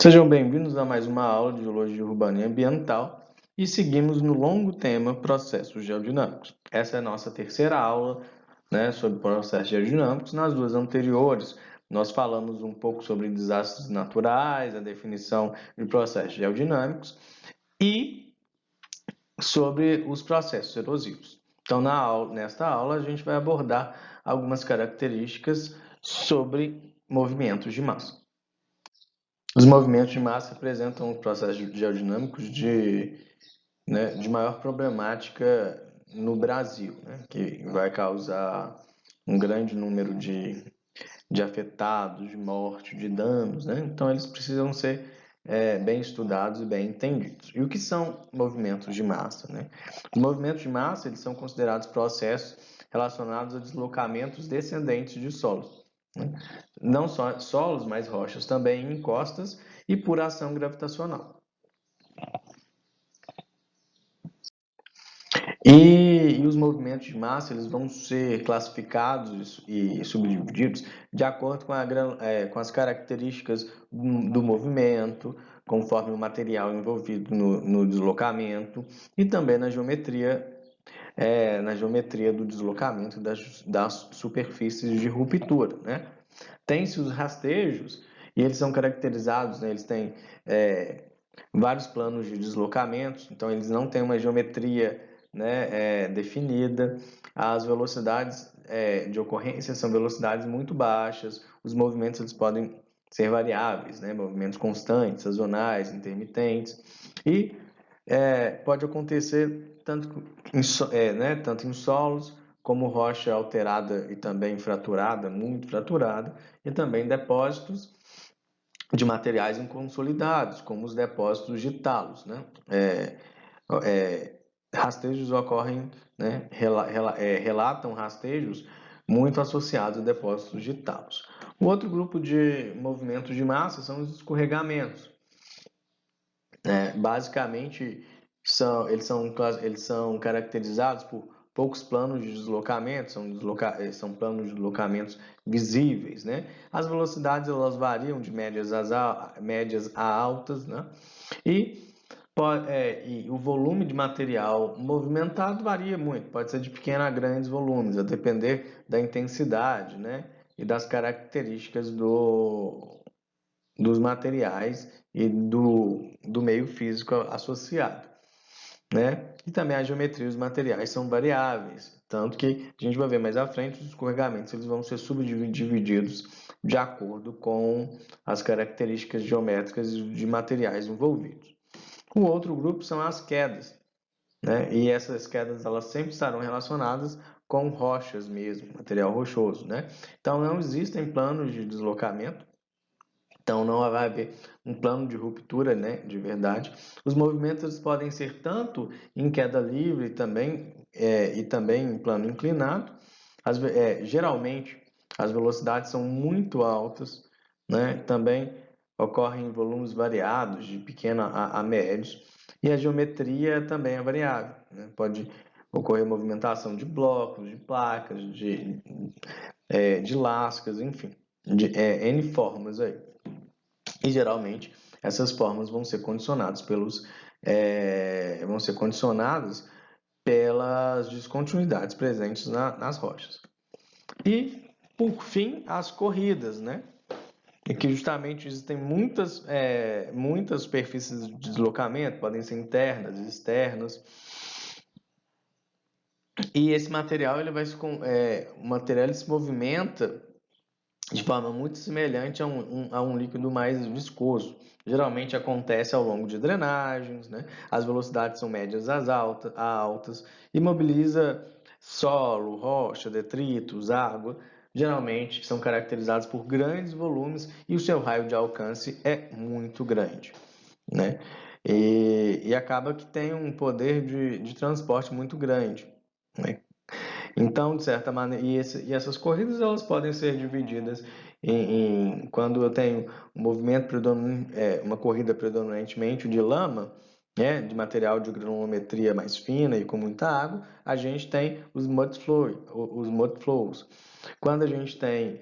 Sejam bem-vindos a mais uma aula de Geologia Urbana e Ambiental e seguimos no longo tema Processos Geodinâmicos. Essa é a nossa terceira aula, sobre processos geodinâmicos. Nas duas anteriores, nós falamos um pouco sobre desastres naturais, a definição de processos geodinâmicos e sobre os processos erosivos. Então, nesta aula, a gente vai abordar algumas características sobre movimentos de massa. Os movimentos de massa representam os processos geodinâmicos de maior problemática no Brasil, que vai causar um grande número de afetados, de mortes, de danos. Então, eles precisam ser bem estudados e bem entendidos. E o que são movimentos de massa? Os movimentos de massa eles são considerados processos relacionados a deslocamentos descendentes de solos. Não só solos, mas rochas também em encostas e por ação gravitacional. E os movimentos de massa eles vão ser classificados e subdivididos de acordo com as características do movimento, conforme o material envolvido no deslocamento e também na geometria do deslocamento das superfícies de ruptura. Tem-se os rastejos e eles são caracterizados, eles têm vários planos de deslocamentos, então eles não têm uma geometria definida. As velocidades de ocorrência são velocidades muito baixas, os movimentos eles podem ser variáveis, movimentos constantes, sazonais, intermitentes, e pode acontecer tanto em solos, como rocha alterada e também fraturada, muito fraturada, e também depósitos de materiais inconsolidados, como os depósitos de talos. Rastejos ocorrem, relatam rastejos muito associados a depósitos de talos. O outro grupo de movimentos de massa são os escorregamentos. Basicamente, eles são caracterizados por poucos planos de deslocamento, são planos de deslocamentos visíveis. As velocidades elas variam de médias a altas, e o volume de material movimentado varia muito, pode ser de pequenos a grandes volumes, a depender da intensidade, e das características dos materiais e do meio físico associado. E também a geometria dos materiais são variáveis, tanto que a gente vai ver mais à frente, os escorregamentos eles vão ser subdivididos de acordo com as características geométricas de materiais envolvidos. O outro grupo são as quedas, e essas quedas elas sempre estarão relacionadas com rochas mesmo, material rochoso. Então não existem planos de deslocamento, então não vai haver um plano de ruptura, de verdade. Os movimentos podem ser tanto em queda livre e também em plano inclinado. Geralmente as velocidades são muito altas, também ocorrem em volumes variados, de pequeno a médios, e a geometria também é variável. Pode ocorrer movimentação de blocos, de placas, de lascas, enfim, de N formas aí. E geralmente essas formas vão ser condicionadas pelas descontinuidades presentes nas rochas. E, por fim, as corridas, E que justamente existem muitas superfícies de deslocamento, podem ser internas, externas. E esse material, o material ele se movimenta de forma muito semelhante a um líquido mais viscoso. Geralmente acontece ao longo de drenagens, As velocidades são médias a altas, e mobiliza solo, rocha, detritos, água. Geralmente são caracterizados por grandes volumes e o seu raio de alcance é muito grande. E acaba que tem um poder de transporte muito grande. Então, de certa maneira, e essas corridas elas podem ser divididas quando eu tenho um movimento uma corrida predominantemente de lama, né, de material de granulometria mais fina e com muita água, a gente tem os mud flows. Quando a gente tem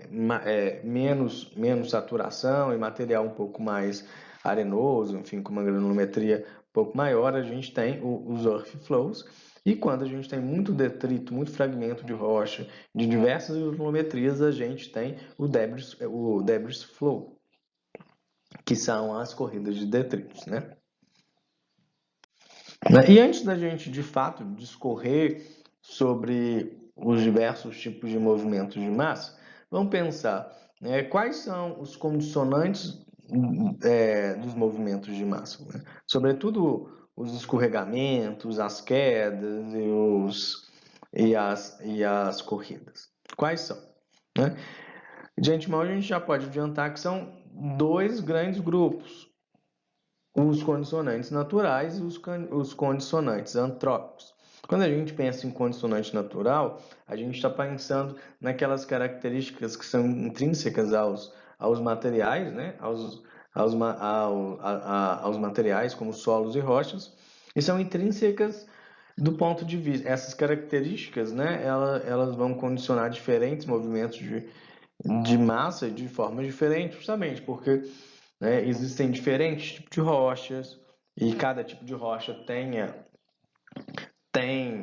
menos saturação e material um pouco mais arenoso, enfim, com uma granulometria um pouco maior, a gente tem os earth flows. E quando a gente tem muito detrito, muito fragmento de rocha de diversas granulometrias, a gente tem o debris flow, que são as corridas de detritos, né? E antes da gente, de fato, discorrer sobre os diversos tipos de movimentos de massa, vamos pensar, né, quais são os condicionantes dos movimentos de massa, né? Sobretudo os escorregamentos, as quedas e as corridas. Quais são? Né? De antemão, a gente já pode adiantar que são dois grandes grupos: os condicionantes naturais e os condicionantes antrópicos. Quando a gente pensa em condicionante natural, a gente está pensando naquelas características que são intrínsecas aos materiais, né? aos materiais, como solos e rochas, e são intrínsecas do ponto de vista. Essas características, né? Elas vão condicionar diferentes movimentos de massa de formas diferentes, justamente porque, né, existem diferentes tipos de rochas e cada tipo de rocha tem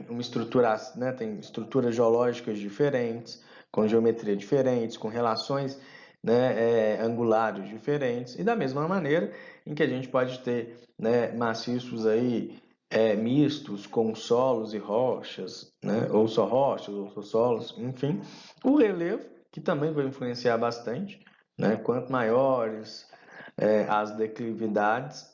uma estrutura, né, tem estruturas geológicas diferentes, com geometria diferentes, com relações, né, angulares diferentes, e da mesma maneira em que a gente pode ter, né, maciços aí mistos com solos e rochas, né, ou só rochas, ou só solos, enfim, o relevo, que também vai influenciar bastante, né, quanto maiores as declividades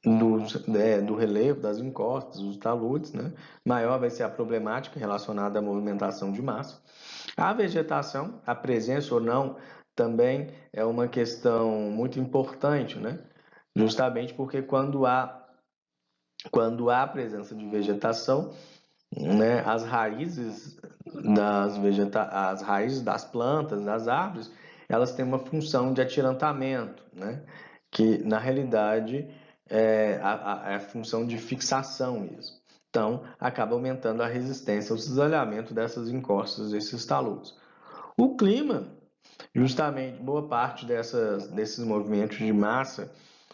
do relevo, das encostas, dos taludes, né? Maior vai ser a problemática relacionada à movimentação de massa. A vegetação, a presença ou não, também é uma questão muito importante, né? Justamente porque quando há presença de vegetação, né, as raízes das plantas, das árvores, elas têm uma função de atirantamento, né, que na realidade é a função de fixação mesmo. Então, acaba aumentando a resistência ao cisalhamento dessas encostas, desses taludes. O clima, justamente, boa parte desses movimentos de massa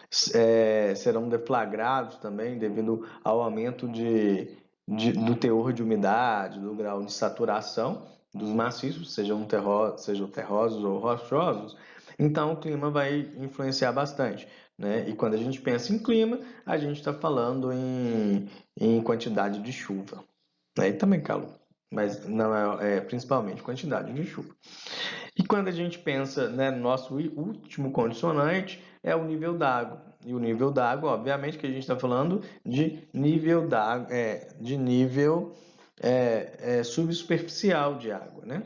serão deflagrados também devido ao aumento do teor de umidade, do grau de saturação dos maciços, sejam terrosos ou rochosos. Então, o clima vai influenciar bastante, né? E quando a gente pensa em clima, a gente está falando em quantidade de chuva, né? E também calor, mas não principalmente quantidade de chuva. E quando a gente pensa, né, no nosso último condicionante, é o nível d'água. E o nível d'água, obviamente, que a gente está falando de nível d'água, de nível subsuperficial de água, né?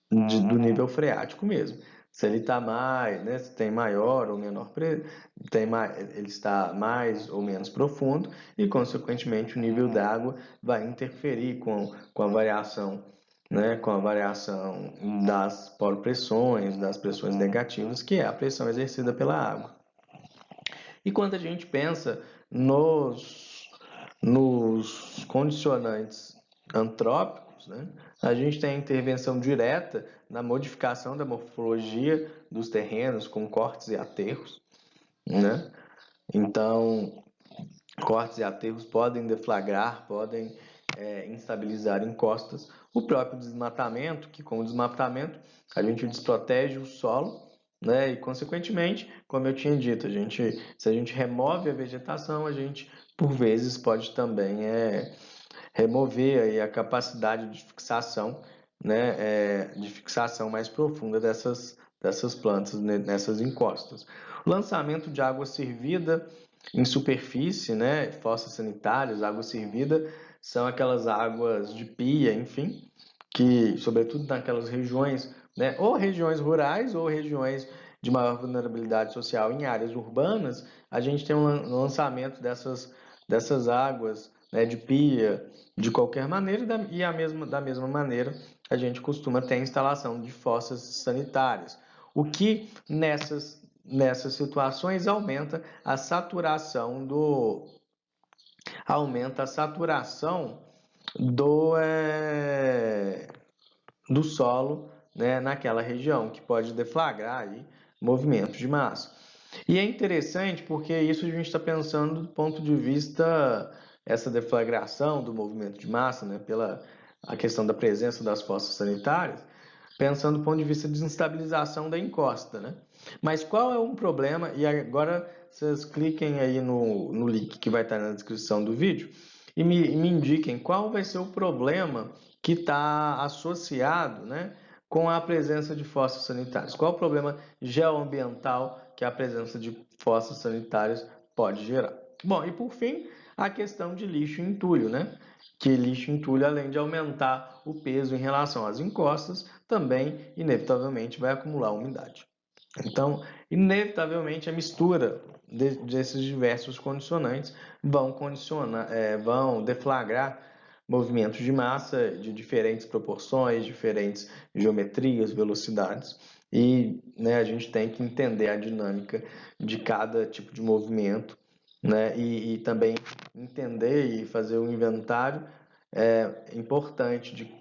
Do nível freático mesmo. Se ele está mais, né, se tem maior ou menor, ele está mais ou menos profundo e, consequentemente, o nível d'água vai interferir com a variação, né, com a variação das poropressões, das pressões negativas, que é a pressão exercida pela água. E quando a gente pensa nos condicionantes antrópicos, né, a gente tem a intervenção direta na modificação da morfologia dos terrenos com cortes e aterros, né? Então, cortes e aterros podem deflagrar, podem instabilizar encostas. O próprio desmatamento, que com o desmatamento a gente desprotege o solo, né? E consequentemente, como eu tinha dito, se a gente remove a vegetação, a gente por vezes pode também remover aí a capacidade de fixação, né? De fixação mais profunda dessas plantas nessas encostas. O lançamento de água servida em superfície, né, fossas sanitárias, água servida, são aquelas águas de pia, enfim, que, sobretudo naquelas regiões, né, ou regiões rurais ou regiões de maior vulnerabilidade social em áreas urbanas, a gente tem um lançamento dessas águas, né, de pia, de qualquer maneira, da mesma maneira a gente costuma ter a instalação de fossas sanitárias, o que nessas situações aumenta a saturação aumenta a saturação do solo, né, naquela região, que pode deflagrar aí movimentos de massa. E é interessante porque isso a gente está pensando do ponto de vista, essa deflagração do movimento de massa, né, pela a questão da presença das fossas sanitárias, pensando do ponto de vista de desestabilização da encosta, né? Mas qual é um problema? E agora vocês cliquem aí no link que vai estar na descrição do vídeo e me indiquem qual vai ser o problema que está associado, né, com a presença de fossas sanitárias. Qual o problema geoambiental que a presença de fossas sanitárias pode gerar? Bom, e por fim, a questão de lixo e entulho, né? Que lixo e entulho, além de aumentar o peso em relação às encostas, também, inevitavelmente, vai acumular umidade. Então, inevitavelmente, a mistura desses diversos condicionantes vão deflagrar movimentos de massa de diferentes proporções, diferentes geometrias, velocidades. E, né, a gente tem que entender a dinâmica de cada tipo de movimento, né, e também entender e fazer um inventário importante de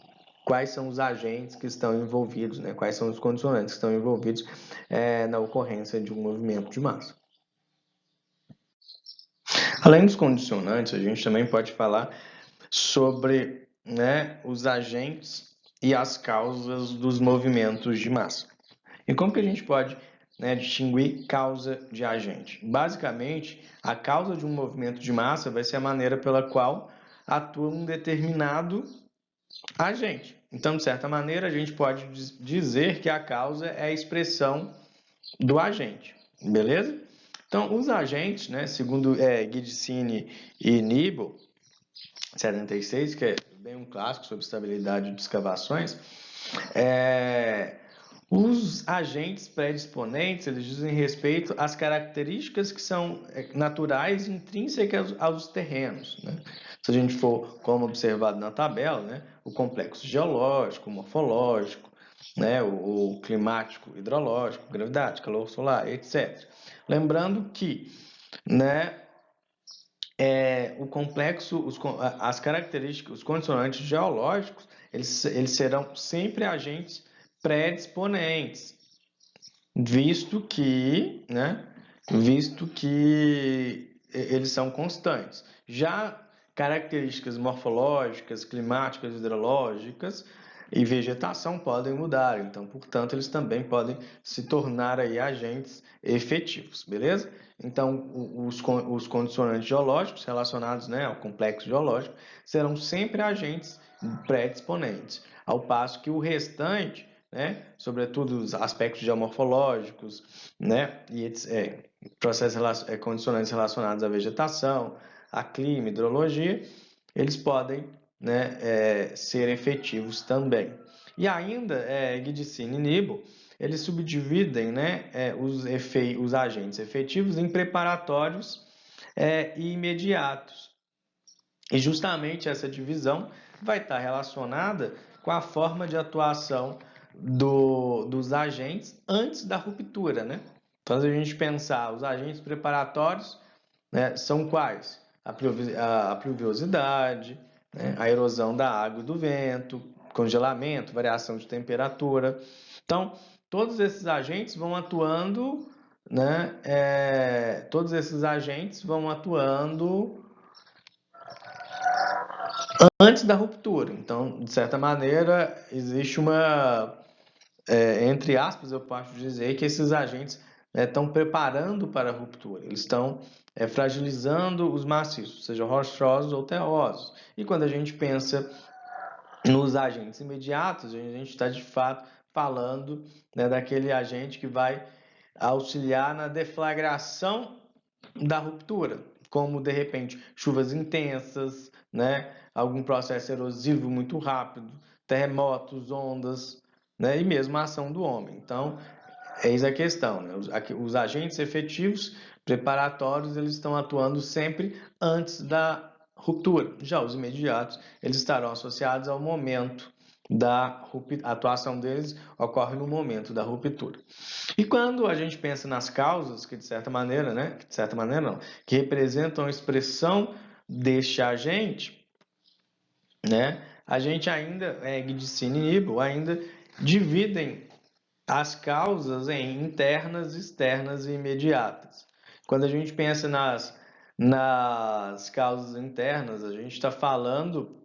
quais são os agentes que estão envolvidos, né? Quais são os condicionantes que estão envolvidos na ocorrência de um movimento de massa. Além dos condicionantes, a gente também pode falar sobre, né, os agentes e as causas dos movimentos de massa. E como que a gente pode, né, distinguir causa de agente? Basicamente, a causa de um movimento de massa vai ser a maneira pela qual atua um determinado agente. Então, de certa maneira, a gente pode dizer que a causa é a expressão do agente, beleza? Então, os agentes, né, segundo Guidicini e Nibel, 76, que é bem um clássico sobre estabilidade de escavações, os agentes predisponentes, eles dizem respeito às características que são naturais e intrínsecas aos terrenos, né? Se a gente for, como observado na tabela, né, o complexo geológico, morfológico, né, o climático, hidrológico, gravidade, calor solar, etc. Lembrando que, né, o complexo, as características, os condicionantes geológicos, eles serão sempre agentes predisponentes, visto que eles são constantes. Já características morfológicas, climáticas, hidrológicas e vegetação podem mudar, então, portanto, eles também podem se tornar aí agentes efetivos, beleza? Então, os condicionantes geológicos relacionados, né, ao complexo geológico serão sempre agentes predisponentes, ao passo que o restante, né, sobretudo os aspectos geomorfológicos, né, e condicionantes relacionados à vegetação, a clima, hidrologia, eles podem, né, ser efetivos também. E ainda, Guidicini e Nibel, eles subdividem, né, os agentes efetivos em preparatórios e imediatos. E justamente essa divisão vai estar relacionada com a forma de atuação dos agentes antes da ruptura, né? Então, se a gente pensar, os agentes preparatórios, né, são quais? A pluviosidade, né, a erosão da água e do vento, congelamento, variação de temperatura. Então, todos esses agentes vão atuando, né, todos esses agentes vão atuando antes da ruptura. Então, de certa maneira, existe entre aspas, eu posso dizer que esses agentes estão preparando para a ruptura. Eles estão fragilizando os maciços, sejam rochosos ou terrosos. E quando a gente pensa nos agentes imediatos, a gente está de fato falando, né, daquele agente que vai auxiliar na deflagração da ruptura, como de repente chuvas intensas, né, algum processo erosivo muito rápido, terremotos, ondas, né, e mesmo a ação do homem. Então, eis a questão, né? Os agentes efetivos preparatórios, eles estão atuando sempre antes da ruptura. Já os imediatos, eles estarão associados ao momento da ruptura. A atuação deles ocorre no momento da ruptura. E quando a gente pensa nas causas, que de certa maneira, né, que representam a expressão deste agente, né, a gente ainda, Gidicine e Nibel, ainda dividem as causas em internas, externas e imediatas. Quando a gente pensa nas causas internas, a gente está falando,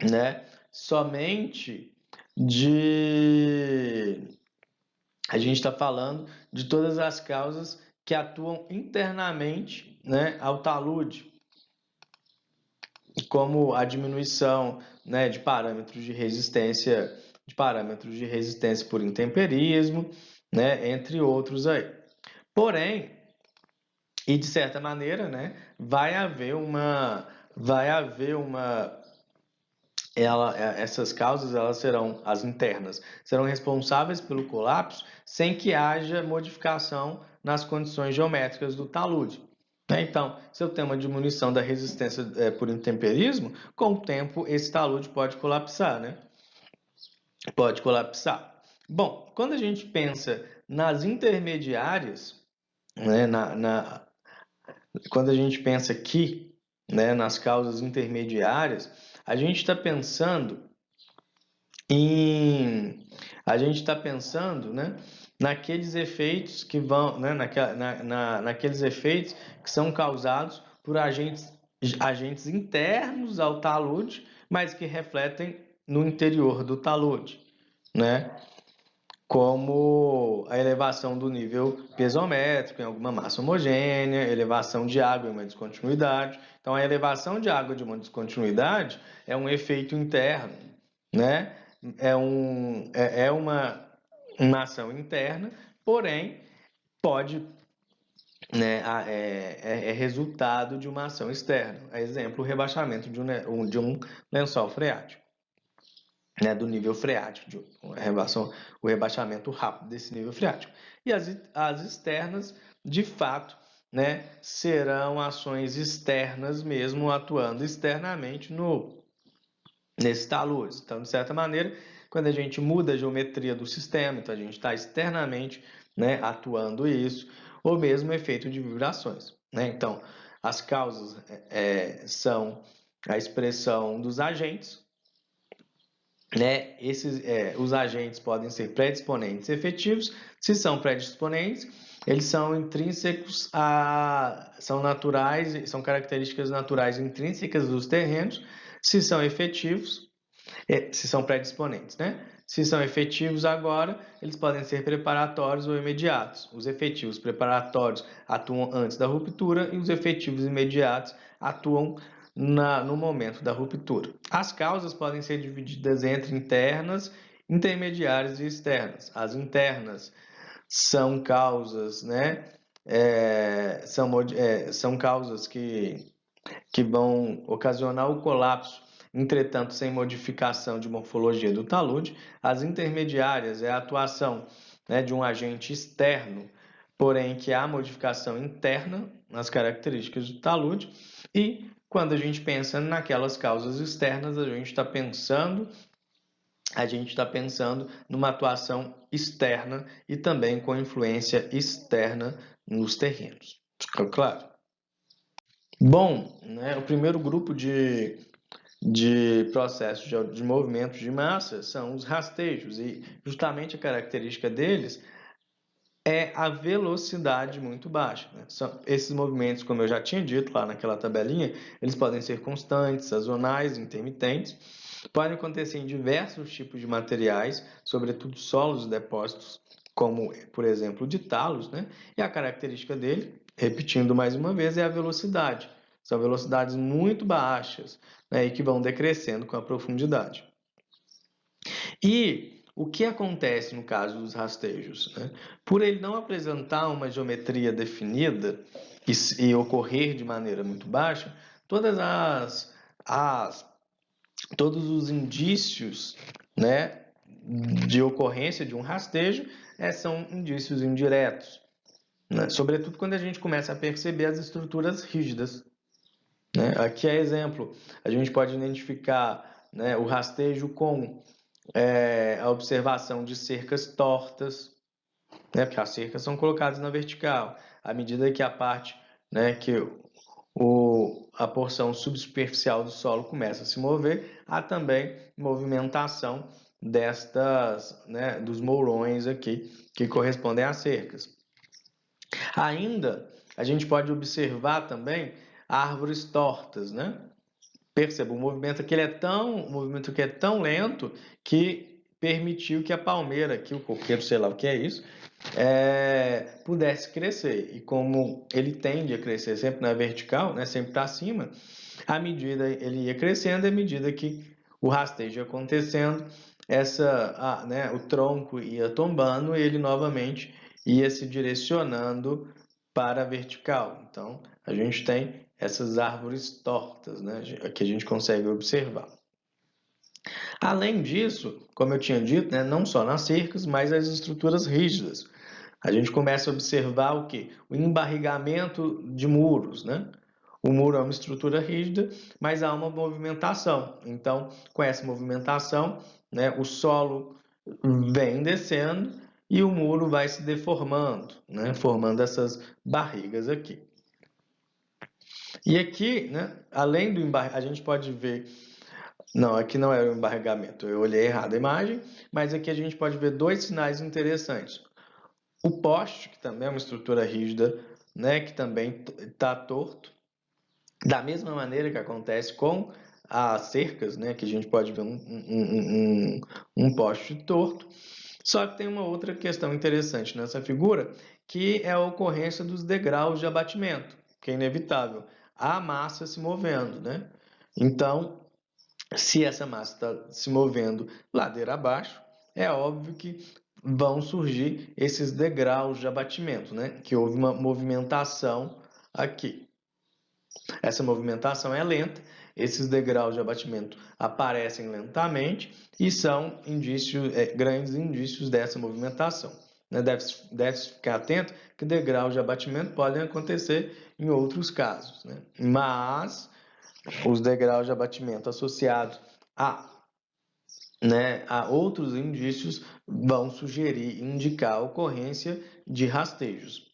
né, somente de. A gente está falando de todas as causas que atuam internamente, né, ao talude, como a diminuição, né, de parâmetros de resistência por intemperismo, né, entre outros aí. Porém, e de certa maneira, né, essas causas, elas serão as internas, serão responsáveis pelo colapso sem que haja modificação nas condições geométricas do talude. Então, se eu tenho uma diminuição da resistência por intemperismo, com o tempo esse talude pode colapsar, né? Pode colapsar. Bom, quando a gente pensa nas intermediárias, né, quando a gente pensa aqui, né, nas causas intermediárias, a gente está pensando né, naqueles efeitos que vão, né, naqueles efeitos que são causados por agentes internos ao talude, mas que refletem no interior do talude, né? Como a elevação do nível piezométrico em alguma massa homogênea, elevação de água em uma descontinuidade. Então, a elevação de água de uma descontinuidade é um efeito interno, né? É uma ação interna, porém, pode, né, é resultado de uma ação externa. Exemplo, o rebaixamento de um lençol freático, né, do nível freático, o rebaixamento rápido desse nível freático. E as externas, de fato, né, serão ações externas mesmo, atuando externamente nesses taludes. Então, de certa maneira, quando a gente muda a geometria do sistema, então a gente está externamente, né, atuando isso, ou mesmo efeito de vibrações, né? Então, as causas são a expressão dos agentes, né? Os agentes podem ser predisponentes e efetivos. Se são predisponentes, eles são intrínsecos são naturais, são características naturais intrínsecas dos terrenos. Se são efetivos, se são predisponentes, né? Se são efetivos agora, eles podem ser preparatórios ou imediatos. Os efetivos preparatórios atuam antes da ruptura e os efetivos imediatos atuam no momento da ruptura. As causas podem ser divididas entre internas, intermediárias e externas. As internas são causas, né? São causas que vão ocasionar o colapso, entretanto, sem modificação de morfologia do talude. As intermediárias é a atuação, né, de um agente externo, porém que há modificação interna nas características do talude. E quando a gente pensa naquelas causas externas, a gente está pensando numa atuação externa e também com influência externa nos terrenos. Ficou claro? Bom, né, o primeiro grupo de processos de movimento de massa são os rastejos, e justamente a característica deles é a velocidade muito baixa, né? Esses movimentos, como eu já tinha dito lá naquela tabelinha, eles podem ser constantes, sazonais, intermitentes, podem acontecer em diversos tipos de materiais, sobretudo solos e depósitos, como, por exemplo, de talos, né? E a característica dele, repetindo mais uma vez, é a velocidade. São velocidades muito baixas, né? E que vão decrescendo com a profundidade. E o que acontece no caso dos rastejos, né? Por ele não apresentar uma geometria definida e ocorrer de maneira muito baixa, todos os indícios, né, de ocorrência de um rastejo são indícios indiretos, né? Sobretudo quando a gente começa a perceber as estruturas rígidas, né? Aqui é exemplo, a gente pode identificar, né, o rastejo com a observação de cercas tortas, né, porque as cercas são colocadas na vertical. À medida que a parte, né, que a porção subsuperficial do solo começa a se mover, há também movimentação dos mourões aqui, que correspondem às cercas. Ainda, a gente pode observar também árvores tortas, né? Perceba, o movimento aqui é tão lento que permitiu que a palmeira, que o coqueiro, sei lá o que é isso, pudesse crescer. E como ele tende a crescer sempre na vertical, né, sempre para cima, à medida ele ia crescendo, à medida que o rastejo ia acontecendo, o tronco ia tombando e ele novamente ia se direcionando para a vertical. Então, a gente tem essas árvores tortas, né, que a gente consegue observar. Além disso, como eu tinha dito, né, não só nas cercas, mas as estruturas rígidas. A gente começa a observar o quê? O embarrigamento de muros, né? O muro é uma estrutura rígida, mas há uma movimentação. Então, com essa movimentação, né, o solo vem descendo e o muro vai se deformando, né, formando essas barrigas aqui. E aqui, né, além do embarrigamento, a gente pode ver. Não, aqui não é o embarrigamento, eu olhei errado a imagem, mas aqui a gente pode ver dois sinais interessantes. O poste, que também é uma estrutura rígida, né, que também está torto, da mesma maneira que acontece com as cercas, né, que a gente pode ver um poste torto. Só que tem uma outra questão interessante nessa figura, que é a ocorrência dos degraus de abatimento, que é inevitável. Há massa se movendo, né? Então, se essa massa está se movendo ladeira abaixo, é óbvio que vão surgir esses degraus de abatimento, né? Que houve uma movimentação aqui. Essa movimentação é lenta, esses degraus de abatimento aparecem lentamente e são grandes indícios dessa movimentação. Deve ficar atento que degraus de abatimento podem acontecer em outros casos, né? Mas os degraus de abatimento associados a outros indícios vão indicar a ocorrência de rastejos.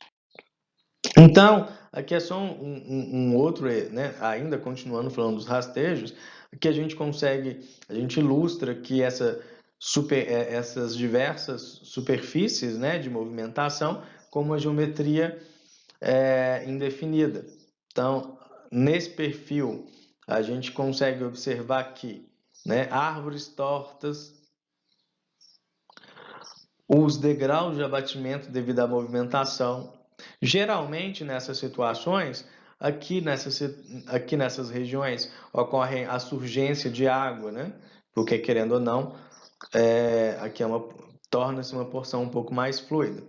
Então, aqui é só um outro, né, ainda continuando falando dos rastejos, que a gente ilustra que essas diversas superfícies, né, de movimentação com uma geometria indefinida. Então, nesse perfil, a gente consegue observar aqui, né, árvores tortas, os degraus de abatimento devido à movimentação. Geralmente, nessas situações, aqui nessas regiões, ocorre a surgência de água, né? Porque, querendo ou não, aqui torna-se uma porção um pouco mais fluida.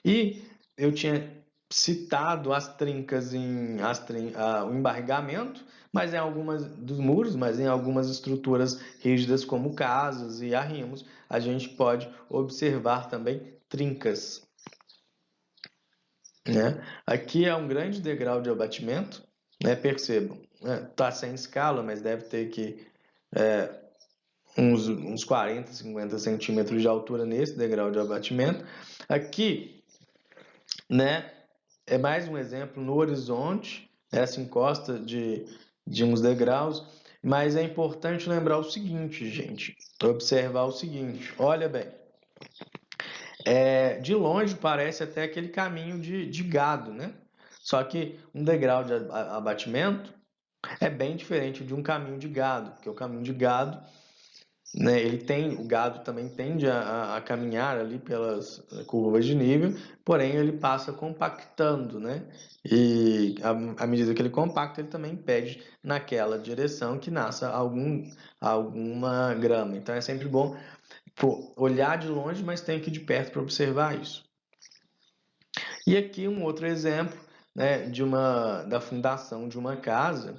E eu tinha citado as trincas o embarrigamento, mas em algumas dos muros, mas em algumas estruturas rígidas como casas e arrimos, a gente pode observar também trincas, né? Aqui é um grande degrau de abatimento, né? Percebam, tá sem escala, mas deve ter que uns 40, 50 centímetros de altura nesse degrau de abatimento. Aqui, né, é mais um exemplo no horizonte, essa encosta de uns degraus, mas é importante lembrar o seguinte, gente, observar o seguinte, olha bem, de longe parece até aquele caminho de gado, né? Só que um degrau de abatimento é bem diferente de um caminho de gado, porque o caminho de gado, né, o gado também tende a caminhar ali pelas curvas de nível, porém ele passa compactando, né? E à medida que ele compacta, ele também pede naquela direção que nasça alguma grama. Então é sempre bom olhar de longe, mas tem que ir de perto para observar isso. E aqui um outro exemplo, né, da fundação de uma casa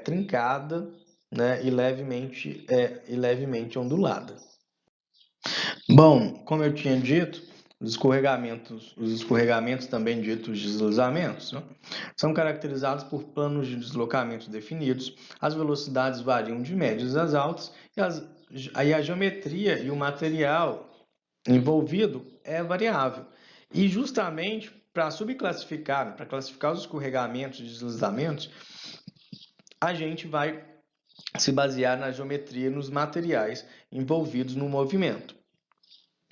trincada, né, e levemente ondulada. Bom, como eu tinha dito, os escorregamentos também ditos deslizamentos, né, são caracterizados por planos de deslocamento definidos, as velocidades variam de médias às altas, e a geometria e o material envolvido é variável. E justamente para subclassificar, para classificar os escorregamentos e deslizamentos, a gente vai se basear na geometria, nos materiais envolvidos no movimento,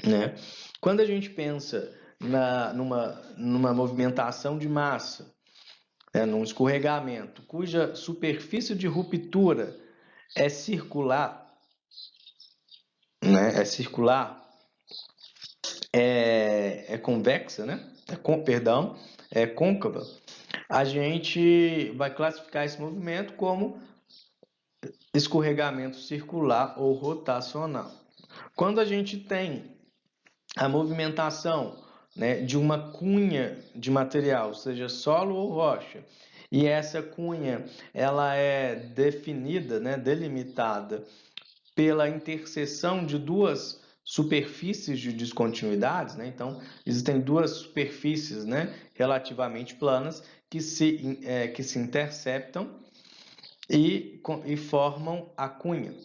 né? Quando a gente pensa numa movimentação de massa, num escorregamento, cuja superfície de ruptura é circular, né? É convexa, né? É côncava. A gente vai classificar esse movimento como escorregamento circular ou rotacional. Quando a gente tem a movimentação, né, de uma cunha de material, seja solo ou rocha, e essa cunha ela é definida, né, delimitada pela interseção de duas superfícies de descontinuidades, né? Então, existem duas superfícies, né, relativamente planas que se interceptam e formam a cunha,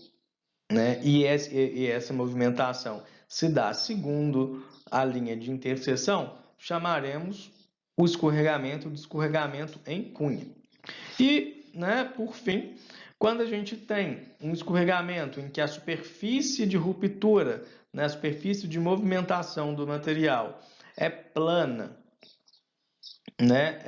né? E essa movimentação se dá segundo a linha de interseção, chamaremos o escorregamento de escorregamento em cunha. E, né, por fim, quando a gente tem um escorregamento em que a superfície de ruptura, né, a superfície de movimentação do material é plana, né,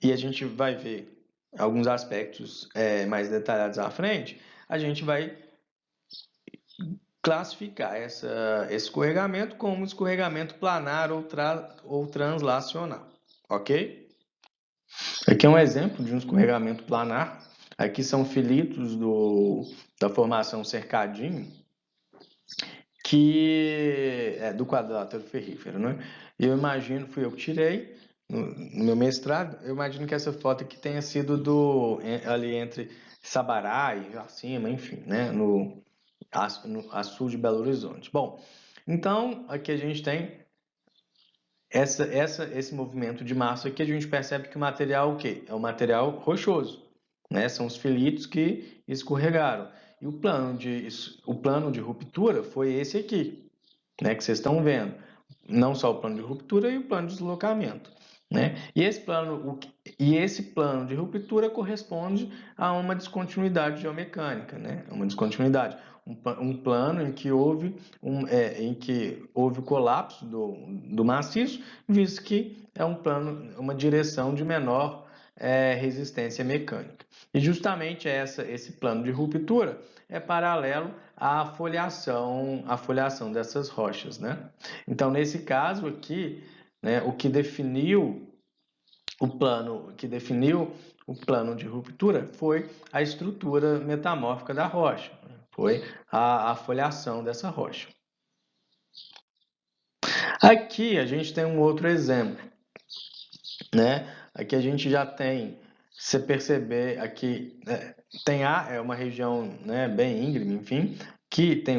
e a gente vai ver alguns aspectos mais detalhados à frente, a gente vai classificar esse escorregamento como escorregamento planar ou translacional, ok? Aqui é um exemplo de um escorregamento planar. Aqui são filitos da formação cercadinho, que é do quadrilátero ferrífero, né? Eu imagino, fui eu que tirei no meu mestrado, eu imagino que essa foto aqui tenha sido ali entre Sabará e acima, enfim, né? A sul de Belo Horizonte. Bom, então aqui a gente tem esse movimento de massa aqui, a gente percebe que o material é o quê? É um material rochoso, né? São os filitos que escorregaram. E o plano de ruptura foi esse aqui, né? Que vocês estão vendo. Não só o plano de ruptura e o plano de deslocamento, né? E esse plano de ruptura corresponde a uma descontinuidade geomecânica, né? Uma descontinuidade. Um plano em que houve o colapso do maciço, visto que é um plano, uma direção de menor resistência mecânica. E justamente esse plano de ruptura é paralelo à foliação dessas rochas, né? Então, nesse caso aqui, né, o que definiu o plano de ruptura foi a estrutura metamórfica da rocha, foi a foliação dessa rocha. Aqui a gente tem um outro exemplo, né? Aqui a gente já tem, se você perceber aqui, é uma região, né, bem íngreme, enfim, que tem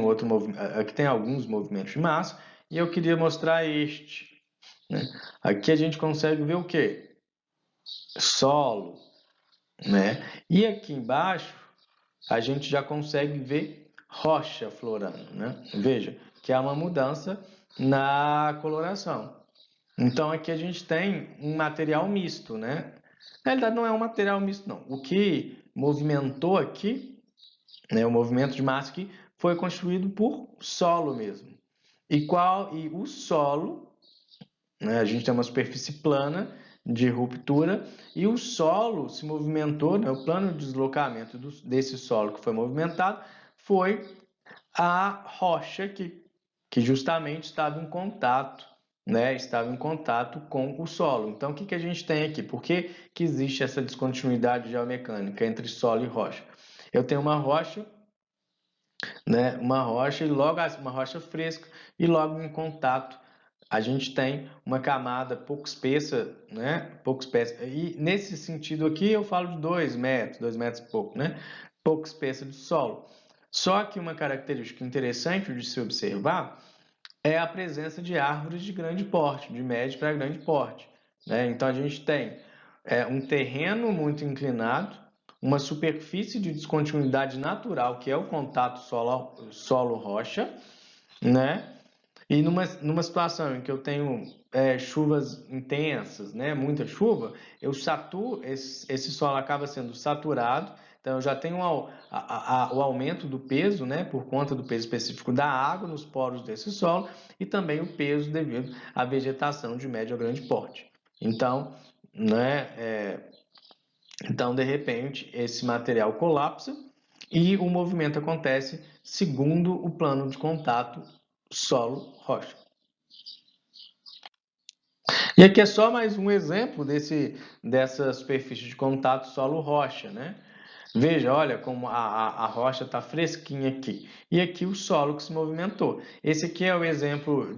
aqui tem alguns movimentos de massa, e eu queria mostrar este, né? Aqui a gente consegue ver o quê? Solo, né? E aqui embaixo a gente já consegue ver rocha florando, né? Veja que há uma mudança na coloração. Então aqui a gente tem um material misto, né? Na realidade não é um material misto, não. O que movimentou aqui, né, o movimento de massa aqui, foi construído por solo mesmo. E o solo, né, a gente tem uma superfície plana de ruptura e o solo se movimentou, né, o plano de deslocamento desse solo que foi movimentado foi a rocha que justamente estava em contato, né, estava em contato com o solo. Então, o que a gente tem aqui? Por que existe essa descontinuidade geomecânica entre solo e rocha? Eu tenho uma rocha, né, uma rocha fresca e logo em contato a gente tem uma camada pouco espessa, né, pouco espessa. E nesse sentido aqui eu falo de 2 metros e pouco, né, pouco espessa de solo. Só que uma característica interessante de se observar é a presença de árvores de grande porte, de médio para grande porte, né? Então a gente tem um terreno muito inclinado, uma superfície de descontinuidade natural, que é o contato solo-rocha, né? E numa situação em que eu tenho chuvas intensas, né, muita chuva, eu saturo, esse solo acaba sendo saturado, então eu já tenho o aumento do peso, né, por conta do peso específico da água nos poros desse solo e também o peso devido à vegetação de médio a grande porte. Então, né, então de repente, esse material colapsa e o movimento acontece segundo o plano de contato solo-rocha. E aqui é só mais um exemplo dessa superfície de contato solo-rocha, né? Veja, olha como a rocha está fresquinha aqui. E aqui o solo que se movimentou. Esse aqui é o exemplo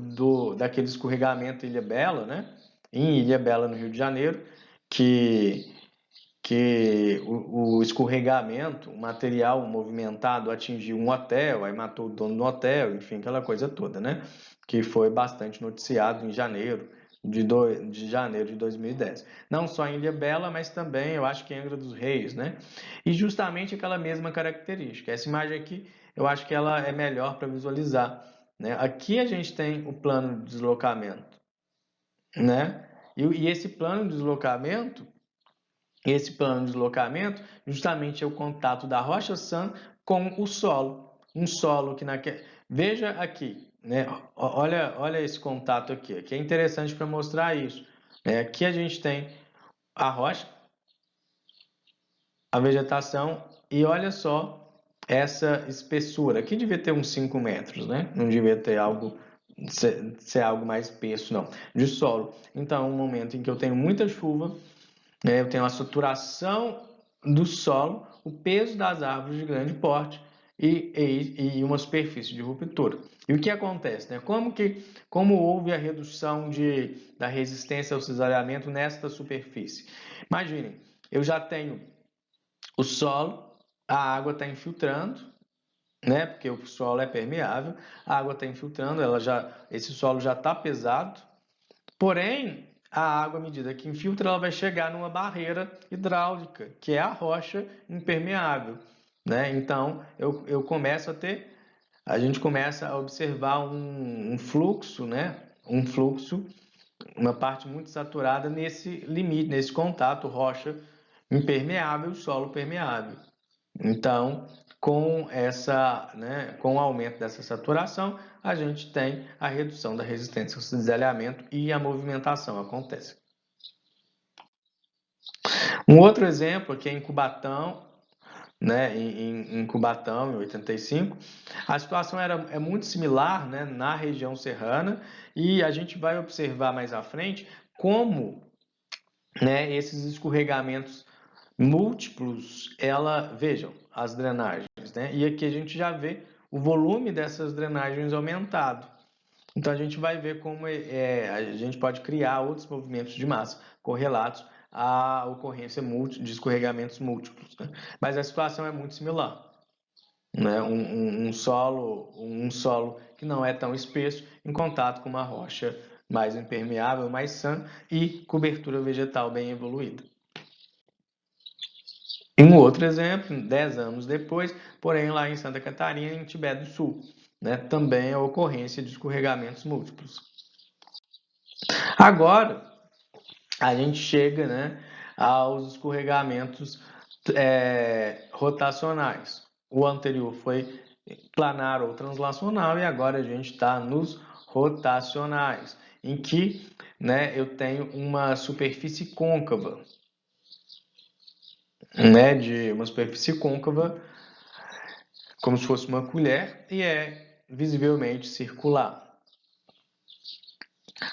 daquele escorregamento Ilha Bela, né? Em Ilha Bela, no Rio de Janeiro, que, que o escorregamento, o material movimentado atingiu um hotel, aí matou o dono do hotel, enfim, aquela coisa toda, né? Que foi bastante noticiado em janeiro de janeiro de 2010. Não só em Ilhabela, mas também, eu acho que em Angra dos Reis, né? E justamente aquela mesma característica. Essa imagem aqui, eu acho que ela é melhor para visualizar, né? Aqui a gente tem o plano de deslocamento, né? E esse plano de deslocamento justamente é o contato da rocha sã com o solo. Um solo que naquele... Veja aqui, né? Olha esse contato aqui, que é interessante para mostrar isso. Aqui a gente tem a rocha, a vegetação e olha só essa espessura. Aqui devia ter uns 5 metros, né? Não devia ter ser algo mais espesso, não, de solo. Então, um momento em que eu tenho muita chuva, né, eu tenho a saturação do solo, o peso das árvores de grande porte e uma superfície de ruptura. E o que acontece? Né? Como houve a redução da resistência ao cisalhamento nesta superfície? Imaginem, eu já tenho o solo, a água está infiltrando, né? Porque o solo é permeável, a água está infiltrando, esse solo já está pesado, porém a água, à medida que infiltra, ela vai chegar numa barreira hidráulica, que é a rocha impermeável, né? Então a gente começa a observar um fluxo, né? Um fluxo, uma parte muito saturada nesse limite, nesse contato rocha impermeável, solo permeável. Então, com o aumento dessa saturação, a gente tem a redução da resistência ao cisalhamento e a movimentação acontece. Um outro exemplo aqui é em Cubatão, né, em Cubatão, em 85, a situação é muito similar, né, na região serrana e a gente vai observar mais à frente como, né, esses escorregamentos múltiplos, vejam, as drenagens, né? E aqui a gente já vê o volume dessas drenagens aumentado. Então a gente vai ver como a gente pode criar outros movimentos de massa correlatos à ocorrência de escorregamentos múltiplos, né? Mas a situação é muito similar, né? Um solo que não é tão espesso em contato com uma rocha mais impermeável, mais sã e cobertura vegetal bem evoluída. E um outro exemplo, 10 anos depois, porém lá em Santa Catarina, em Tibé do Sul, né, também a ocorrência de escorregamentos múltiplos. Agora, a gente chega, né, aos escorregamentos rotacionais. O anterior foi planar ou translacional e agora a gente está nos rotacionais, em que, né, eu tenho uma superfície côncava, né, de uma superfície côncava, como se fosse uma colher, e é visivelmente circular.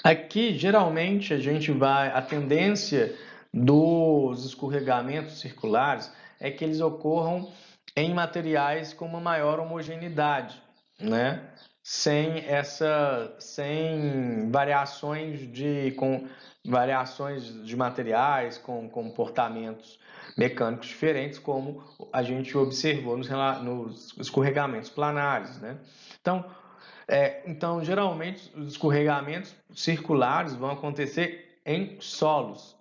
Aqui, geralmente, a tendência dos escorregamentos circulares é que eles ocorram em materiais com uma maior homogeneidade, né? Sem variações de materiais, com comportamentos mecânicos diferentes, como a gente observou nos escorregamentos planares, né? Então, geralmente, os escorregamentos circulares vão acontecer em solos,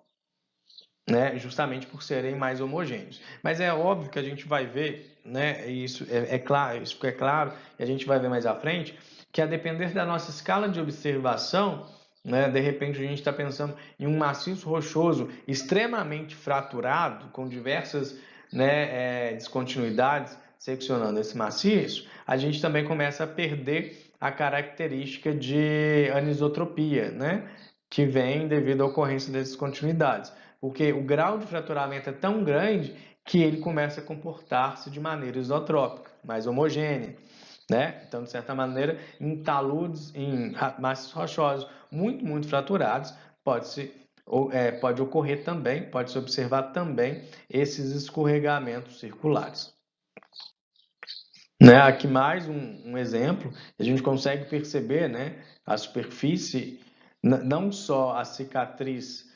né, justamente por serem mais homogêneos. Mas é óbvio que a gente vai ver, né, isso é claro, isso é claro, e a gente vai ver mais à frente, que a depender da nossa escala de observação, né, de repente a gente está pensando em um maciço rochoso extremamente fraturado, com diversas, né, descontinuidades seccionando esse maciço, a gente também começa a perder a característica de anisotropia, né, que vem devido à ocorrência dessas continuidades, porque o grau de fraturamento é tão grande que ele começa a comportar-se de maneira isotrópica, mais homogênea, né? Então, de certa maneira, em taludes, em massas rochosas muito fraturados, pode ocorrer também, pode-se observar também esses escorregamentos circulares. Né? Aqui mais um exemplo, a gente consegue perceber, né, a superfície, não só a cicatriz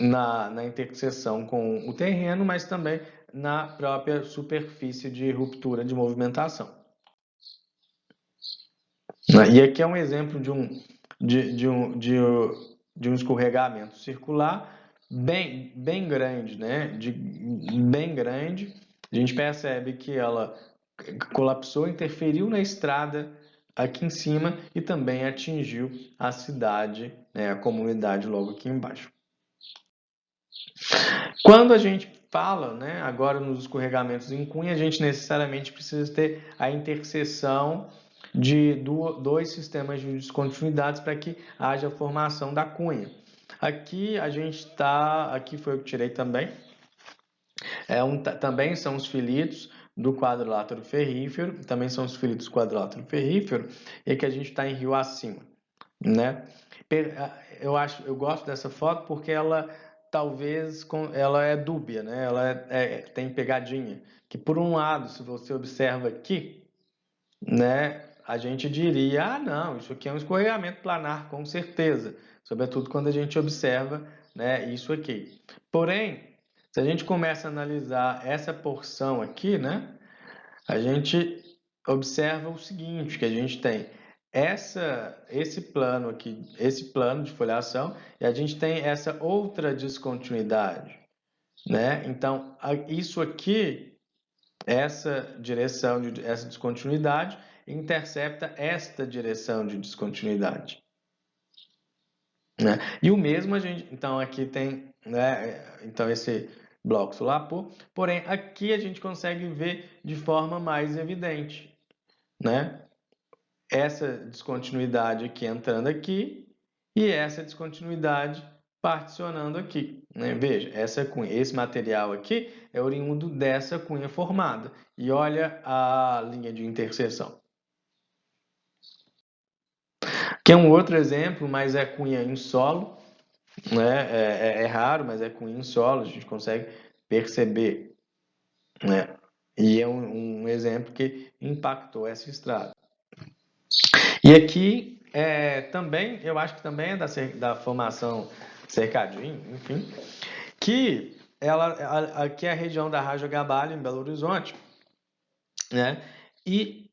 na interseção com o terreno, mas também na própria superfície de ruptura de movimentação. E aqui é um exemplo de um escorregamento circular bem grande, né? Bem grande. A gente percebe que ela colapsou, interferiu na estrada aqui em cima e também atingiu a cidade, né, a comunidade logo aqui embaixo. Quando a gente fala, né, agora nos escorregamentos em cunha, a gente necessariamente precisa ter a interseção de dois sistemas de descontinuidades para que haja a formação da cunha. Aqui a gente está, aqui foi o que tirei também, também são os filitos do quadrilátero ferrífero, também são os filitos do quadrilátero ferrífero, e que a gente está em rio acima, né? Eu gosto dessa foto porque ela ela é dúbia, né? Ela tem pegadinha. Que por um lado, se você observa aqui, né, a gente diria, ah, não, isso aqui é um escorregamento planar, com certeza, sobretudo quando a gente observa, né, isso aqui. Porém, se a gente começa a analisar essa porção aqui, né, a gente observa o seguinte, que a gente tem esse plano aqui, esse plano de foliação, e a gente tem essa outra descontinuidade, né? Então, isso aqui, essa descontinuidade intercepta esta direção de descontinuidade, né? E o mesmo a gente, então aqui tem, né, então esse bloco solapor, porém aqui a gente consegue ver de forma mais evidente, né? Essa descontinuidade aqui entrando aqui e essa descontinuidade particionando aqui, né? Veja, esse material aqui é oriundo dessa cunha formada. E olha a linha de interseção. Aqui é um outro exemplo, mas é cunha em solo, né? É raro, mas é cunha em solo, a gente consegue perceber, né? E é um exemplo que impactou essa estrada. E aqui também, eu acho que também é da formação cercadinho, enfim, que aqui é a região da Raja Gabalho, em Belo Horizonte, né? E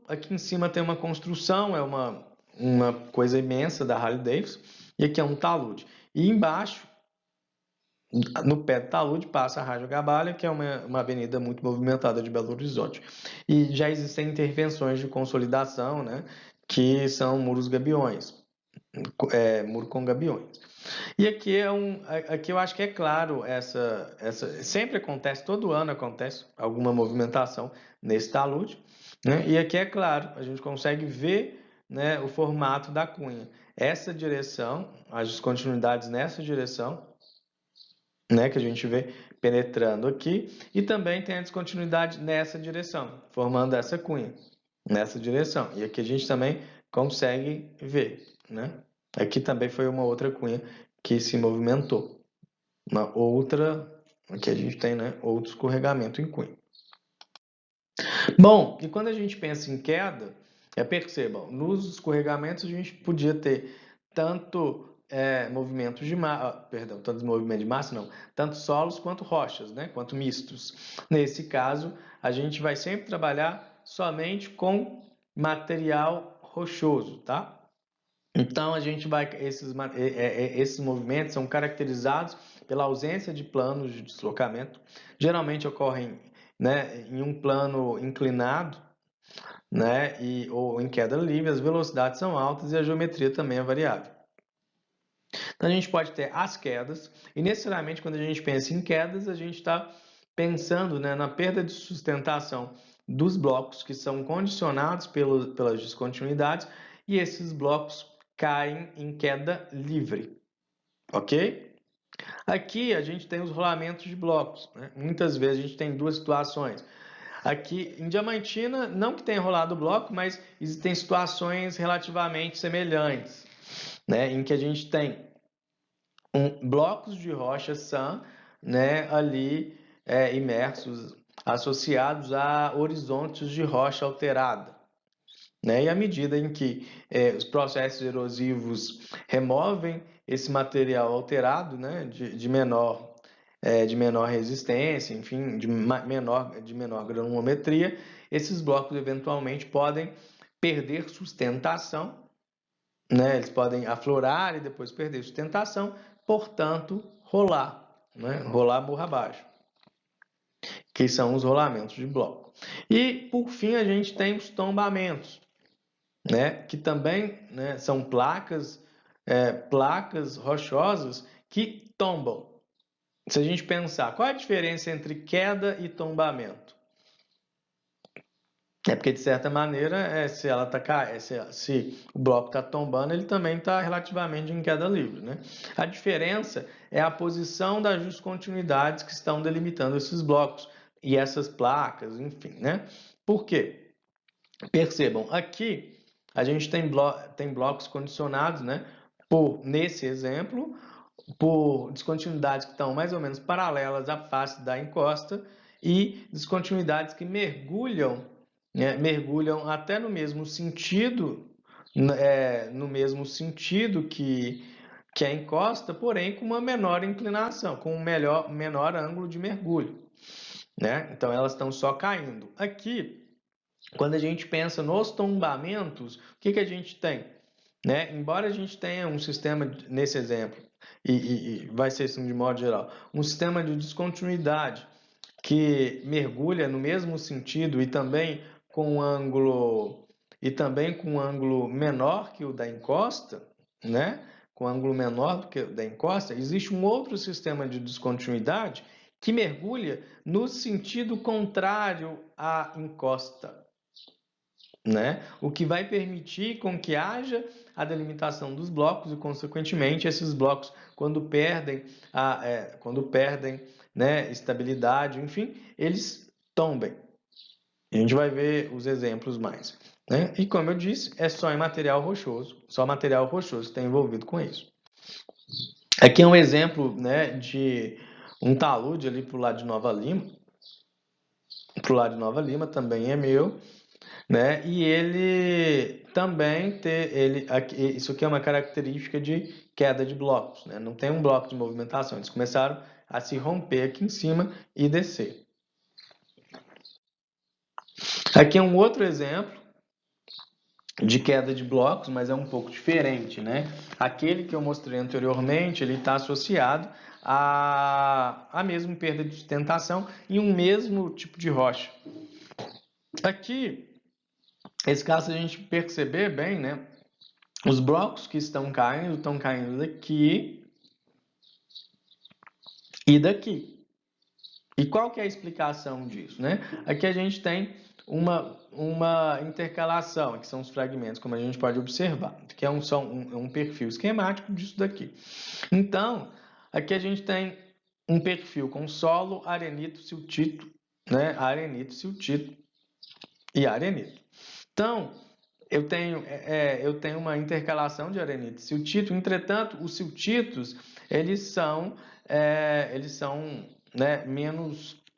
aqui em cima tem uma construção, é uma coisa imensa da Harley Davidson, e aqui é um talude. E embaixo, no pé do talude, passa a Raja Gabalho, que é uma avenida muito movimentada de Belo Horizonte. E já existem intervenções de consolidação, né? Que são muros gabiões, muro com gabiões. E aqui eu acho que é claro, sempre acontece, todo ano acontece alguma movimentação nesse talude, né? E aqui é claro, a gente consegue ver, né, o formato da cunha. Essa direção, as descontinuidades nessa direção, né, que a gente vê penetrando aqui, e também tem a descontinuidade nessa direção, formando essa cunha, nessa direção. E aqui a gente também consegue ver, né? Aqui também foi uma outra cunha que se movimentou. Uma outra, aqui a gente tem, né, outro escorregamento em cunha. Bom, e quando a gente pensa em queda, percebam, nos escorregamentos a gente podia ter tanto movimentos de massa, perdão, tanto movimento de massa não, tanto solos quanto rochas, né, quanto mistos. Nesse caso, a gente vai sempre trabalhar somente com material rochoso, tá? Então, esses movimentos são caracterizados pela ausência de planos de deslocamento, geralmente ocorrem, né, em um plano inclinado, né, ou em queda livre, as velocidades são altas e a geometria também é variável. Então a gente pode ter as quedas, e necessariamente quando a gente pensa em quedas, a gente está pensando, né, na perda de sustentação dos blocos que são condicionados pelas descontinuidades, e esses blocos caem em queda livre, ok? Aqui a gente tem os rolamentos de blocos, né? Muitas vezes a gente tem duas situações. Aqui em Diamantina, não que tenha rolado o bloco, mas existem situações relativamente semelhantes, né? Em que a gente tem blocos de rocha sã, né, ali imersos, associados a horizontes de rocha alterada. Né? E à medida em que os processos erosivos removem esse material alterado, né, de menor resistência, enfim, de menor granulometria, esses blocos eventualmente podem perder sustentação, né? Eles podem aflorar e depois perder sustentação, portanto, rolar, né? Rolar morra abaixo, que são os rolamentos de bloco. E, por fim, a gente tem os tombamentos, né? Que também, né, são placas rochosas que tombam. Se a gente pensar, qual é a diferença entre queda e tombamento? É porque, de certa maneira, se o bloco está tombando, ele também está relativamente em queda livre, né? A diferença é a posição das descontinuidades que estão delimitando esses blocos e essas placas, enfim, né? Por quê? Percebam, aqui a gente tem blocos condicionados, né? Nesse exemplo, por descontinuidades que estão mais ou menos paralelas à face da encosta e descontinuidades que mergulham, né, mergulham até no mesmo sentido, que a encosta, porém com uma menor inclinação, com um menor ângulo de mergulho, né? Então elas estão só caindo. Aqui, quando a gente pensa nos tombamentos, o que a gente tem? Né? Embora a gente tenha um sistema, nesse exemplo, e vai ser assim de modo geral, um sistema de descontinuidade que mergulha no mesmo sentido e também com um ângulo menor que o da encosta, né? Com ângulo menor do que o da encosta, existe um outro sistema de descontinuidade que mergulha no sentido contrário à encosta, né? O que vai permitir com que haja a delimitação dos blocos e, consequentemente, esses blocos, quando perdem, né, estabilidade, enfim, eles tombem. A gente vai ver os exemplos mais, né? E como eu disse, é só em material rochoso, só material rochoso está envolvido com isso. Aqui é um exemplo, né, de um talude ali para o lado de Nova Lima. Para o lado de Nova Lima também é meu, né? E ele também isso aqui é uma característica de queda de blocos, né? Não tem um bloco de movimentação, eles começaram a se romper aqui em cima e descer. Aqui é um outro exemplo de queda de blocos, mas é um pouco diferente, né? Aquele que eu mostrei anteriormente, ele está associado a mesma perda de sustentação em um mesmo tipo de rocha. Aqui, esse caso, se a gente perceber bem, né? Os blocos que estão caindo daqui e daqui. E qual que é a explicação disso, né? Aqui a gente tem uma intercalação, que são os fragmentos, como a gente pode observar, que é um perfil esquemático disso daqui. Então, aqui a gente tem um perfil com solo, arenito, siltito, né? Arenito, siltito e arenito. Então, eu tenho uma intercalação de arenito e siltito. Entretanto, os siltitos, eles são né,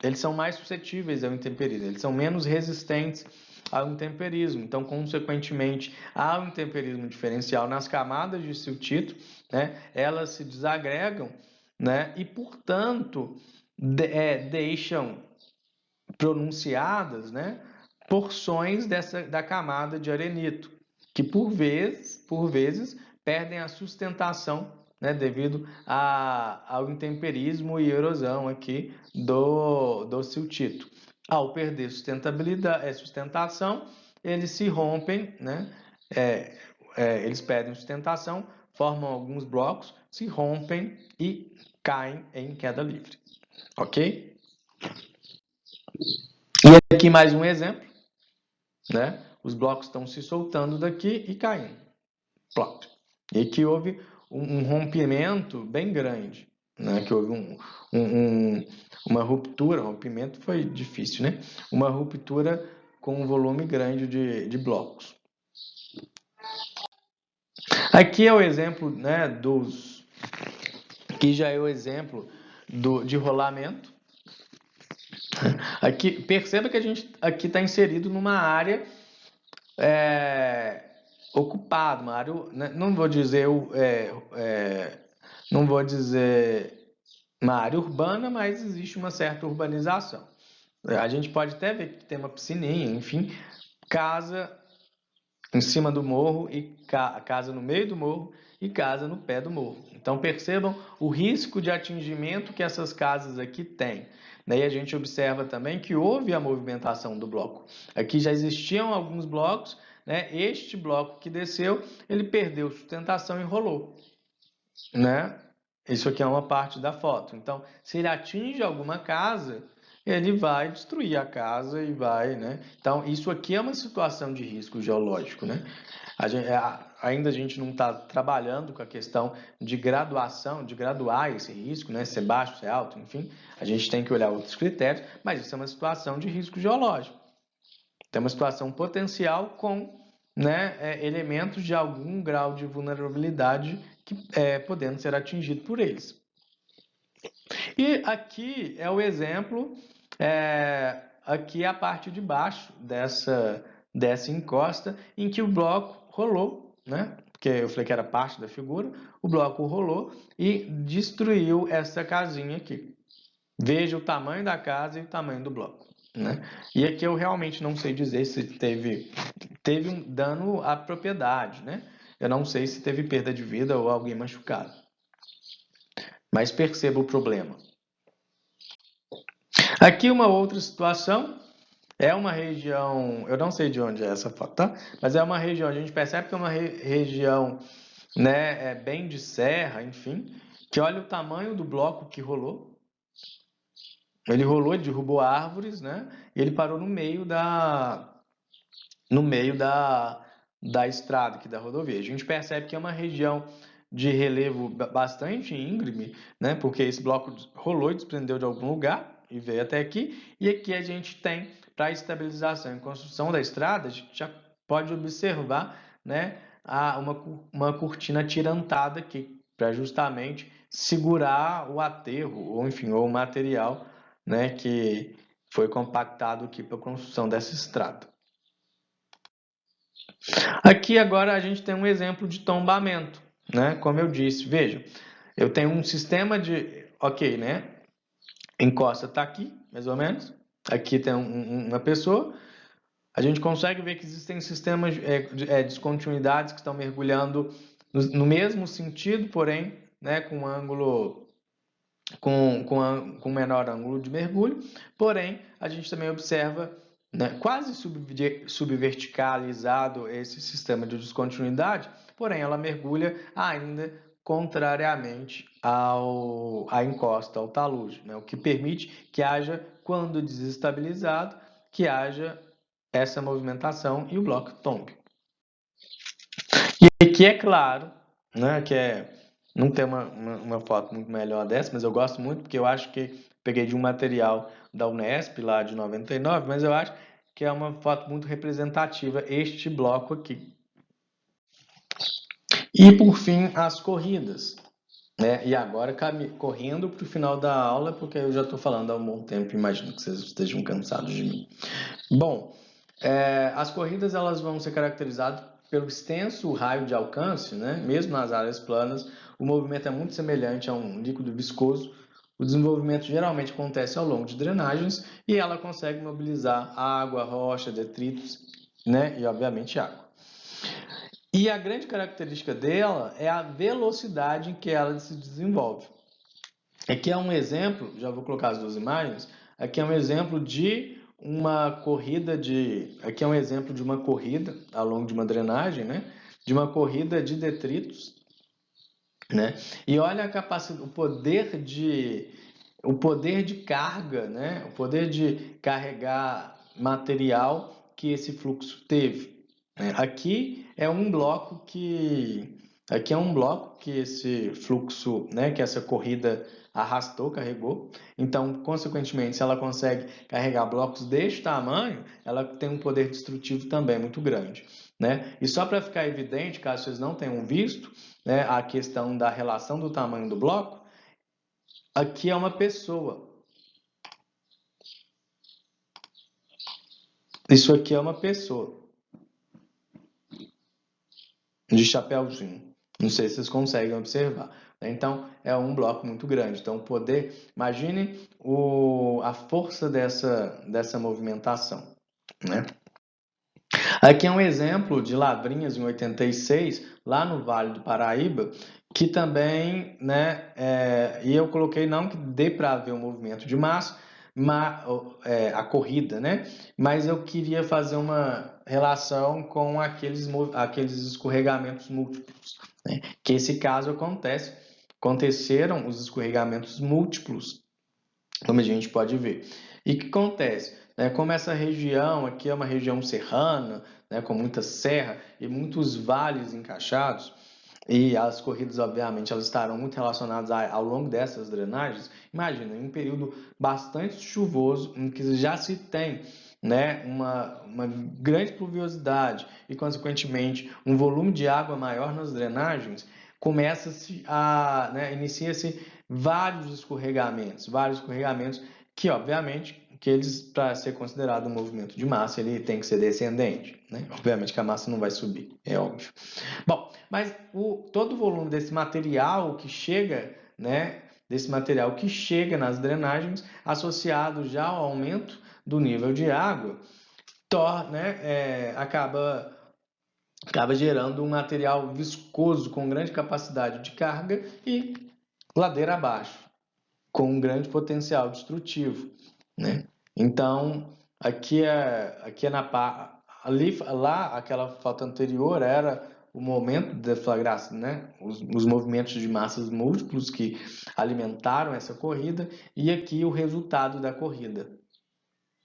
eles são mais suscetíveis ao intemperismo, eles são menos resistentes ao intemperismo. Então, consequentemente, há um intemperismo diferencial nas camadas de siltito, né? Elas se desagregam, né? E, portanto, deixam pronunciadas, né, porções da camada de arenito, que por vezes perdem a sustentação né, devido ao intemperismo e erosão aqui do siltito. Ao perder sustentação, eles se rompem, né, eles perdem sustentação, formam alguns blocos, se rompem e caem em queda livre. Ok? E aqui mais um exemplo, né? Os blocos estão se soltando daqui e caindo. Pronto. E aqui houve um rompimento bem grande, né? Que houve uma ruptura, rompimento foi difícil, né? Uma ruptura com um volume grande de blocos. Aqui é o exemplo, né, aqui já é o exemplo de rolamento. Aqui, perceba que a gente aqui está inserido numa área ocupada, uma área, né, não vou dizer uma área urbana, mas existe uma certa urbanização. A gente pode até ver que tem uma piscininha, enfim, casa em cima do morro e casa no meio do morro e casa no pé do morro. Então percebam o risco de atingimento que essas casas aqui têm. Daí a gente observa também que houve a movimentação do bloco. Aqui já existiam alguns blocos, né? Este bloco que desceu, ele perdeu sustentação e rolou, né? Isso aqui é uma parte da foto. Então, se ele atinge alguma casa, ele vai destruir a casa e vai, né? Então, isso aqui é uma situação de risco geológico, né? Ainda a gente não está trabalhando com a questão de graduação, de graduar esse risco, né? Se é baixo, se é alto, enfim. A gente tem que olhar outros critérios, mas isso é uma situação de risco geológico. Tem uma situação potencial com, né, elementos de algum grau de vulnerabilidade que podendo ser atingido por eles. E aqui é o exemplo, aqui é a parte de baixo dessa encosta, em que o bloco rolou, né? Porque eu falei que era parte da figura, o bloco rolou e destruiu essa casinha aqui. Veja o tamanho da casa e o tamanho do bloco, né? E aqui eu realmente não sei dizer se teve um dano à propriedade, né? Eu não sei se teve perda de vida ou alguém machucado. Mas perceba o problema. Aqui uma outra situação, é uma região, eu não sei de onde é essa foto, tá? Mas é uma região, a gente percebe que é uma região, né, bem de serra, enfim, que olha o tamanho do bloco que rolou. Ele rolou, ele derrubou árvores, né? E ele parou no meio da estrada aqui da rodovia. A gente percebe que é uma região de relevo bastante íngreme, né? Porque esse bloco rolou e desprendeu de algum lugar e veio até aqui. E aqui a gente tem, para a estabilização e construção da estrada, a gente já pode observar, né, uma cortina atirantada aqui, para justamente segurar o aterro, ou enfim, ou o material, né, que foi compactado aqui para a construção dessa estrada. Aqui agora a gente tem um exemplo de tombamento, né? Como eu disse, veja, eu tenho um sistema de, ok, né? Encosta está aqui, mais ou menos. Aqui tem uma pessoa. A gente consegue ver que existem sistemas descontinuidades que estão mergulhando no mesmo sentido, porém, né, com ângulo com menor ângulo de mergulho, porém a gente também observa, né, quase subverticalizado esse sistema de descontinuidade, porém ela mergulha ainda contrariamente à encosta, ao talude, né, o que permite que haja, quando desestabilizado, que haja essa movimentação e o bloco tombe. E aqui é claro, né, não tem uma foto muito melhor dessa, mas eu gosto muito porque eu acho que peguei de um material da Unesp lá de 99, mas eu acho que é uma foto muito representativa este bloco aqui. E por fim, as corridas, né? E agora correndo para o final da aula, porque eu já estou falando há um bom tempo, imagino que vocês estejam cansados de mim. Bom, as corridas elas vão ser caracterizadas pelo extenso raio de alcance, né? Mesmo nas áreas planas, o movimento é muito semelhante a um líquido viscoso. O desenvolvimento geralmente acontece ao longo de drenagens e ela consegue mobilizar água, rocha, detritos, né? E obviamente água. E a grande característica dela é a velocidade em que ela se desenvolve. Aqui é um exemplo, já vou colocar as duas imagens. Aqui é um exemplo de uma corrida aqui é um exemplo de uma corrida ao longo de uma drenagem, né? De uma corrida de detritos, né? E olha a capacidade, o poder de carga, né? O poder de carregar material que esse fluxo teve, né? Aqui é um bloco que esse fluxo, né? Que essa corrida arrastou, carregou. Então, consequentemente, se ela consegue carregar blocos deste tamanho, ela tem um poder destrutivo também muito grande, né? E só para ficar evidente, caso vocês não tenham visto, né, a questão da relação do tamanho do bloco, aqui é uma pessoa. Isso aqui é uma pessoa de chapéuzinho. Não sei se vocês conseguem observar. Então, é um bloco muito grande. Então, imagine a força dessa movimentação, né? Aqui é um exemplo de Lavrinhas em 86, lá no Vale do Paraíba, que também, né, e eu coloquei não que dê para ver o movimento de massa, a corrida, né, mas eu queria fazer uma relação com aqueles escorregamentos múltiplos, né, que esse caso aconteceram os escorregamentos múltiplos, como a gente pode ver. E o que acontece? Né, como essa região aqui é uma região serrana, né, com muita serra e muitos vales encaixados, e as corridas, obviamente, elas estarão muito relacionadas ao longo dessas drenagens. Imagina, em um período bastante chuvoso, em que já se tem, né, uma grande pluviosidade e, consequentemente, um volume de água maior nas drenagens, inicia-se vários escorregamentos que, obviamente, que eles, para ser considerado um movimento de massa, ele tem que ser descendente, né? Obviamente que a massa não vai subir, é óbvio. Bom, mas todo o volume desse material que chega, né, nas drenagens, associado já ao aumento do nível de água, acaba gerando um material viscoso com grande capacidade de carga e ladeira abaixo, com um grande potencial destrutivo, né? Então, aquela foto anterior era o momento da deflagração, né? Os movimentos de massas múltiplos que alimentaram essa corrida, e aqui o resultado da corrida,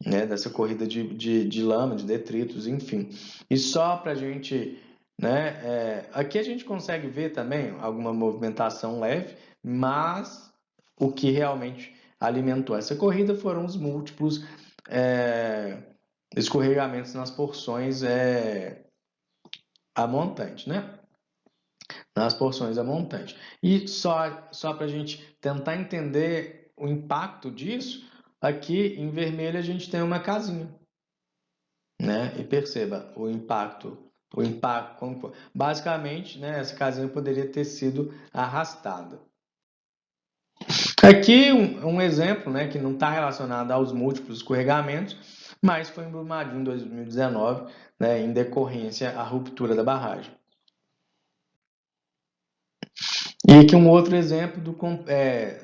né? Dessa corrida de lama, de detritos, enfim. E só para a gente, né? Aqui a gente consegue ver também alguma movimentação leve, mas o que realmente alimentou essa corrida foram os múltiplos escorregamentos nas porções a montante, né? Nas porções a montante. E só para a gente tentar entender o impacto disso, aqui em vermelho a gente tem uma casinha, né? E perceba o impacto, basicamente, né? Essa casinha poderia ter sido arrastada. Aqui um exemplo, né, que não está relacionado aos múltiplos escorregamentos, mas foi em Brumadinho em 2019, né, em decorrência à ruptura da barragem. E aqui um outro exemplo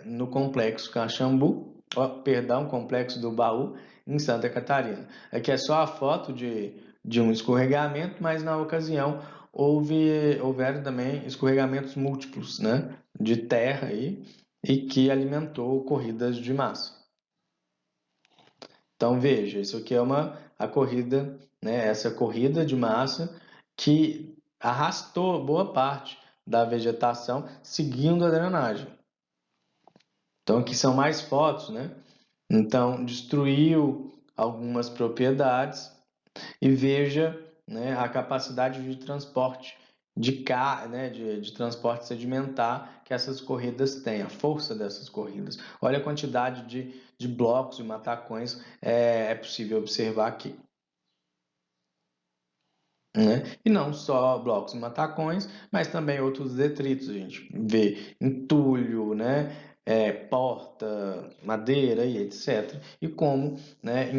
no complexo Caxambu, complexo do Baú, em Santa Catarina. Aqui é só a foto de um escorregamento, mas na ocasião houveram também escorregamentos múltiplos, né, de terra aí, e que alimentou corridas de massa. Então veja, isso aqui é a corrida, né, essa corrida de massa que arrastou boa parte da vegetação seguindo a drenagem. Então aqui são mais fotos, né? Então destruiu algumas propriedades e veja, né, a capacidade de transporte de transporte sedimentar que essas corridas têm, a força dessas corridas. Olha a quantidade de blocos e matacões é possível observar aqui. Né? E não só blocos e matacões, mas também outros detritos. A gente vê entulho, né? porta, madeira e etc. E como, né,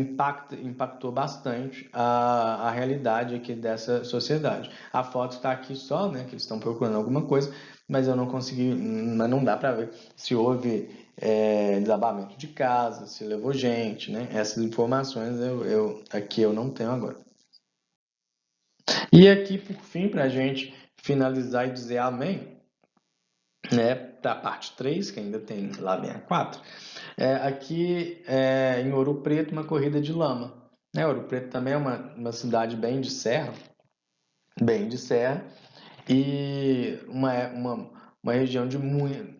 impactou bastante a realidade aqui dessa sociedade. A foto está aqui só, né, que eles estão procurando alguma coisa, mas eu não consegui, mas não dá para ver se houve desabamento de casa, se levou gente, né? Essas informações aqui eu não tenho agora. E aqui, por fim, para a gente finalizar e dizer amém, né, da parte 3 que ainda tem lá vem a 4, aqui em Ouro Preto, uma corrida de lama. Né? Ouro Preto também é uma cidade bem de serra, e uma região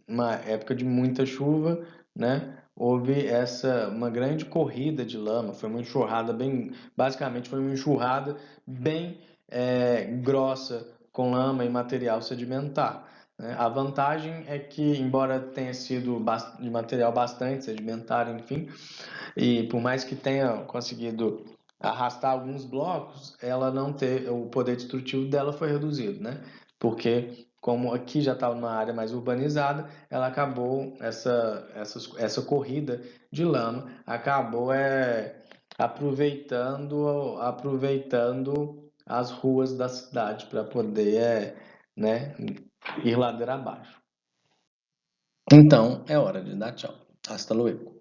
uma época de muita chuva, né? Houve uma grande corrida de lama, foi uma enxurrada basicamente foi uma enxurrada bem grossa com lama e material sedimentar. Né? A vantagem é que, embora tenha sido de material bastante sedimentar, enfim, e por mais que tenha conseguido arrastar alguns blocos, ela não ter, o poder destrutivo dela foi reduzido, né? Porque como aqui já estava numa área mais urbanizada, ela acabou essa corrida de lama acabou aproveitando as ruas da cidade para poder né, ir ladeira abaixo. Então é hora de dar tchau. Hasta luego.